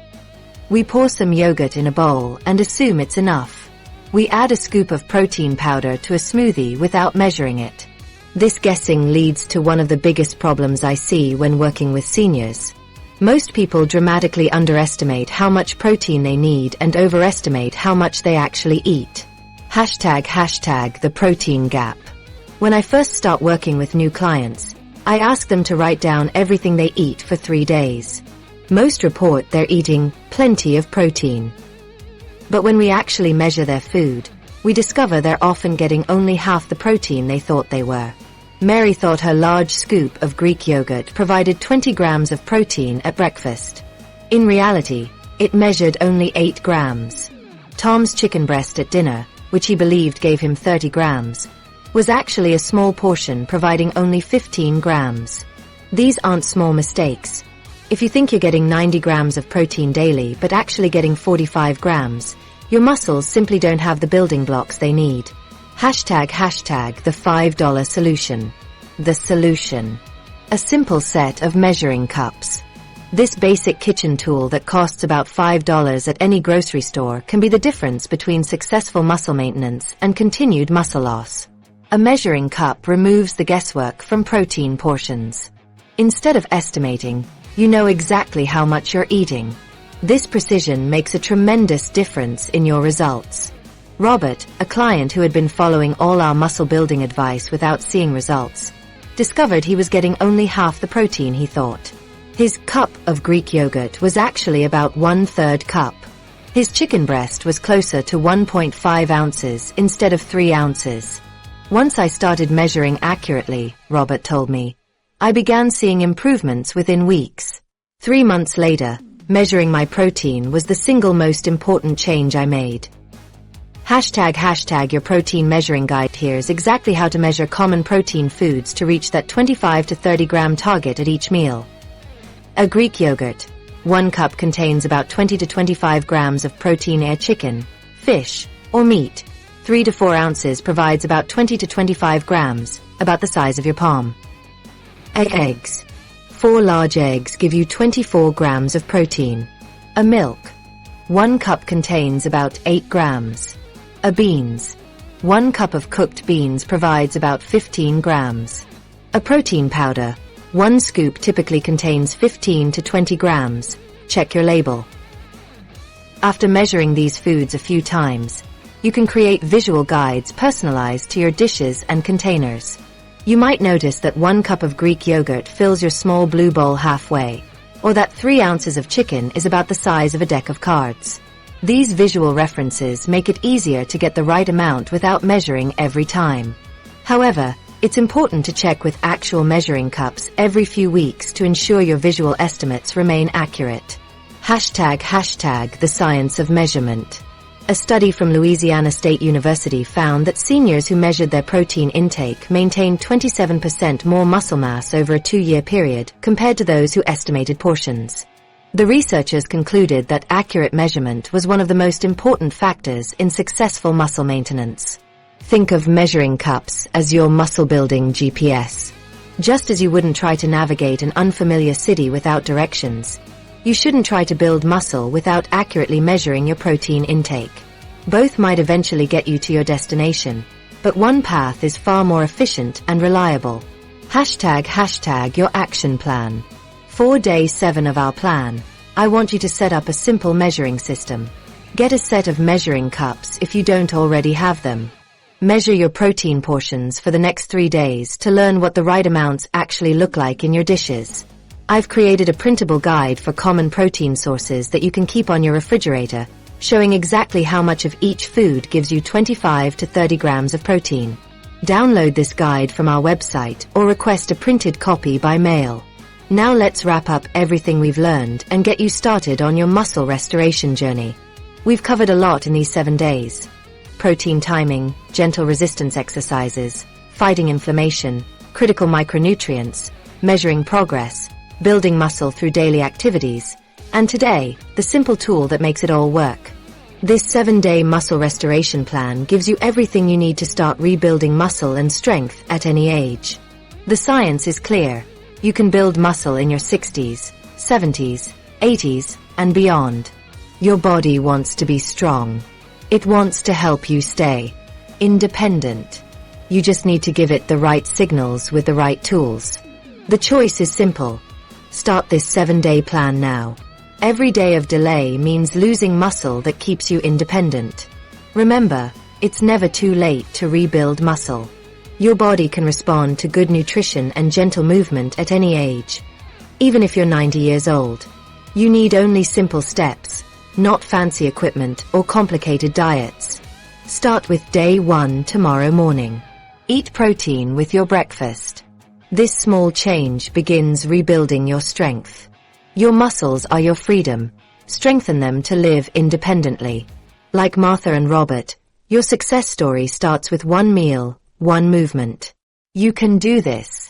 We pour some yogurt in a bowl and assume it's enough. We add a scoop of protein powder to a smoothie without measuring it. This guessing leads to one of the biggest problems I see when working with seniors. Most people dramatically underestimate how much protein they need and overestimate how much they actually eat. ## the protein gap. When I first start working with new clients, I ask them to write down everything they eat for 3 days. Most report they're eating plenty of protein. But when we actually measure their food, we discover they're often getting only half the protein they thought they were. Mary thought her large scoop of Greek yogurt provided 20 grams of protein at breakfast. In reality, it measured only 8 grams. Tom's chicken breast at dinner, which he believed gave him 30 grams, was actually a small portion providing only 15 grams. These aren't small mistakes. If you think you're getting 90 grams of protein daily but actually getting 45 grams, your muscles simply don't have the building blocks they need. ## the $5 solution. The solution. A simple set of measuring cups. This basic kitchen tool that costs about $5 at any grocery store can be the difference between successful muscle maintenance and continued muscle loss. A measuring cup removes the guesswork from protein portions. Instead of estimating, you know exactly how much you're eating. This precision makes a tremendous difference in your results. Robert, a client who had been following all our muscle building advice without seeing results, discovered he was getting only half the protein he thought. His cup of Greek yogurt was actually about 1/3 cup. His chicken breast was closer to 1.5 ounces instead of 3 ounces. Once I started measuring accurately, Robert told me, I began seeing improvements within weeks. 3 months later, measuring my protein was the single most important change I made. ## your protein measuring guide. Here's exactly how to measure common protein foods to reach that 25 to 30 gram target at each meal. A Greek yogurt. 1 cup contains about 20 to 25 grams of protein. A chicken, fish, or meat. 3 to 4 ounces provides about 20 to 25 grams, about the size of your palm. Eggs. 4 large eggs give you 24 grams of protein. A milk. 1 cup contains about 8 grams. A beans. 1 cup of cooked beans provides about 15 grams. A protein powder. 1 scoop typically contains 15 to 20 grams. Check your label. After measuring these foods a few times, you can create visual guides personalized to your dishes and containers. You might notice that 1 cup of Greek yogurt fills your small blue bowl halfway, or that 3 ounces of chicken is about the size of a deck of cards. These visual references make it easier to get the right amount without measuring every time. However, it's important to check with actual measuring cups every few weeks to ensure your visual estimates remain accurate. ## the science of measurement. A study from Louisiana State University found that seniors who measured their protein intake maintained 27% more muscle mass over a 2-year period compared to those who estimated portions. The researchers concluded that accurate measurement was one of the most important factors in successful muscle maintenance. Think of measuring cups as your muscle-building GPS. Just as you wouldn't try to navigate an unfamiliar city without directions, you shouldn't try to build muscle without accurately measuring your protein intake. Both might eventually get you to your destination, but one path is far more efficient and reliable. ## your action plan. For day 7 of our plan, I want you to set up a simple measuring system. Get a set of measuring cups if you don't already have them. Measure your protein portions for the next 3 days to learn what the right amounts actually look like in your dishes. I've created a printable guide for common protein sources that you can keep on your refrigerator, showing exactly how much of each food gives you 25 to 30 grams of protein. Download this guide from our website or request a printed copy by mail. Now let's wrap up everything we've learned and get you started on your muscle restoration journey. We've covered a lot in these 7 days. Protein timing, gentle resistance exercises, fighting inflammation, critical micronutrients, measuring progress, building muscle through daily activities, and today, the simple tool that makes it all work. This 7-day muscle restoration plan gives you everything you need to start rebuilding muscle and strength at any age. The science is clear. You can build muscle in your 60s, 70s, 80s, and beyond. Your body wants to be strong. It wants to help you stay independent. You just need to give it the right signals with the right tools. The choice is simple. Start this 7-day plan now. Every day of delay means losing muscle that keeps you independent. Remember, it's never too late to rebuild muscle. Your body can respond to good nutrition and gentle movement at any age. Even if you're 90 years old. You need only simple steps, not fancy equipment or complicated diets. Start with day 1 tomorrow morning. Eat protein with your breakfast. This small change begins rebuilding your strength. Your muscles are your freedom. Strengthen them to live independently. Like Martha and Robert, your success story starts with one meal, one movement. You can do this.